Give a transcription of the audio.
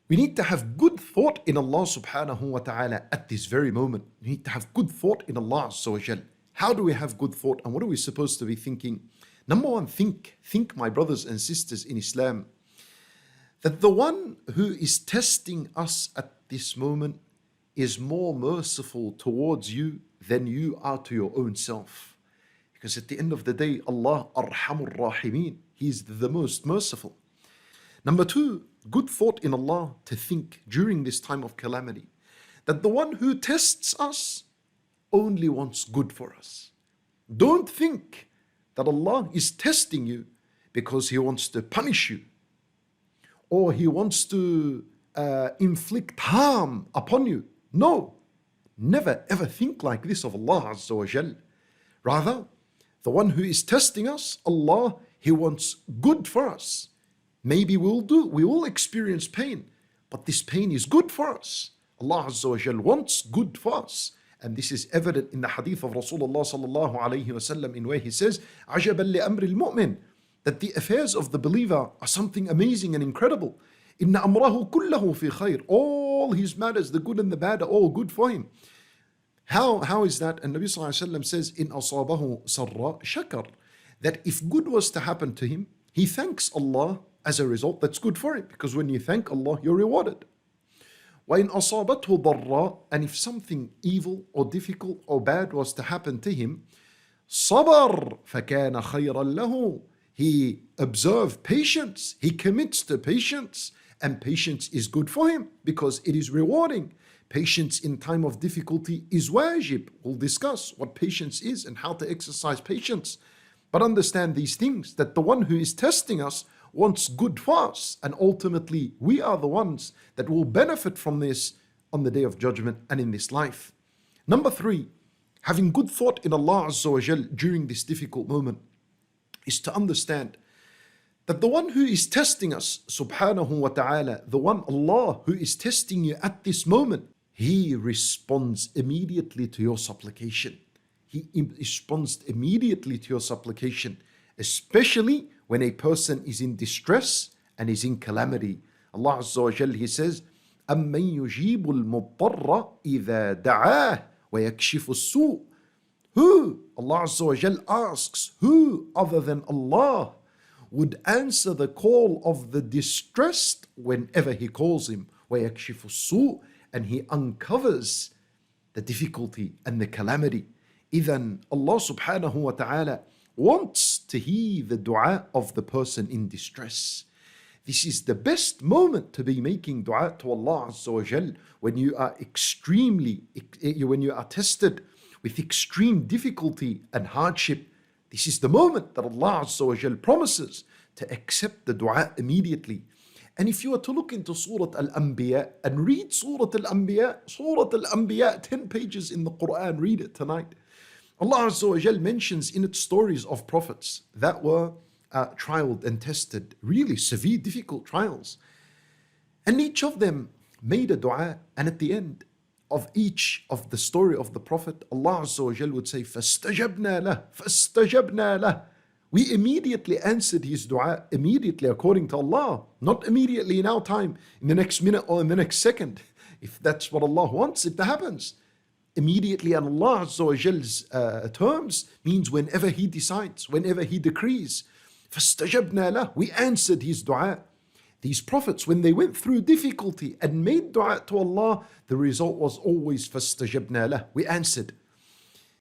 We need to have good thought in Allah subhanahu wa ta'ala at this very moment. We need to have good thought in Allah azza wa jal. How do we have good thought and what are we supposed to be thinking? Number one, think my brothers and sisters in Islam, that the one who is testing us at this moment is more merciful towards you than you are to your own self. Because at the end of the day, Allah Arhamur Rahimeen, He is the most merciful. Number two, good thought in Allah to think during this time of calamity, that the one who tests us only wants good for us. Don't think that Allah is testing you because He wants to punish you or He wants to inflict harm upon you. No, never ever think like this of Allah Azza wa Jal. Rather, the one who is testing us, Allah, He wants good for us. Maybe we will experience pain, but this pain is good for us. Allah Azza wa Jal wants good for us. And this is evident in the hadith of Rasulullah sallallahu alayhi wa sallam, in where he says, عَجَبًا لِأَمْرِ الْمُؤْمِنِ, that the affairs of the believer are something amazing and incredible. إِنَّ أَمْرَهُ كُلَّهُ فِي خَيْرٍ, all his matters, the good and the bad, are all good for him. How is that? And Nabi sallallahu alayhi wa sallam says, إِنْ أَصَابَهُ سَرَّ شَكَرٍ, that if good was to happen to him, he thanks Allah. As a result, that's good for him, because when you thank Allah, you're rewarded. وَإِنْ أَصَابَتْهُ ضَرَّ, and if something evil or difficult or bad was to happen to him, صَبَرْ فَكَانَ خَيْرًا لَهُ, he observed patience, he commits to patience, and patience is good for him because it is rewarding. Patience in time of difficulty is wajib. We'll discuss what patience is and how to exercise patience. But understand these things, that the one who is testing us wants good for us, and ultimately we are the ones that will benefit from this on the day of judgment and in this life. Number three, having good thought in Allah Azza wa Jal during this difficult moment is to understand that the one who is testing us, subhanahu wa ta'ala, the one Allah who is testing you at this moment, He responds immediately to your supplication. He responds immediately to your supplication, especially when a person is in distress and is in calamity. Allah Azza wa Jal, He says, أَمَّنْ يُجِيبُ الْمُضْطَرَّ إِذَا دَعَاهُ وَيَكْشِفُ السُّوءَ. Who, Allah Azza wa Jal asks, who other than Allah would answer the call of the distressed whenever He calls him? وَيَكْشِفُ السُّوءَ, and He uncovers the difficulty and the calamity. Idhan, Allah subhanahu wa ta'ala wants to hear the dua of the person in distress. This is the best moment to be making dua to Allah Azza wa Jal, when you are tested with extreme difficulty and hardship. This is the moment that Allah Azza wa Jal promises to accept the dua immediately. And if you were to look into Surah Al-Anbiya and read Surah Al-Anbiya, 10 pages in the Quran, read it tonight. Allah Azza wa Jal mentions in it stories of prophets that were trialed and tested, really severe, difficult trials. And each of them made a dua, and at the end of each of the story of the prophet, Allah Azza wa Jal would say, فَاسْتَجَبْنَا لَهُ فَاسْتَجَبْنَا لَهُ. We immediately answered his dua, immediately according to Allah, not immediately in our time, in the next minute or in the next second. If that's what Allah wants, it happens. Immediately on Allah Azza wa Jal's terms means whenever He decides, whenever He decrees. فَاسْتَجَبْنَا لَهُ, we answered his dua. These prophets, when they went through difficulty and made dua to Allah, the result was always فَاسْتَجَبْنَا لَهُ, we answered.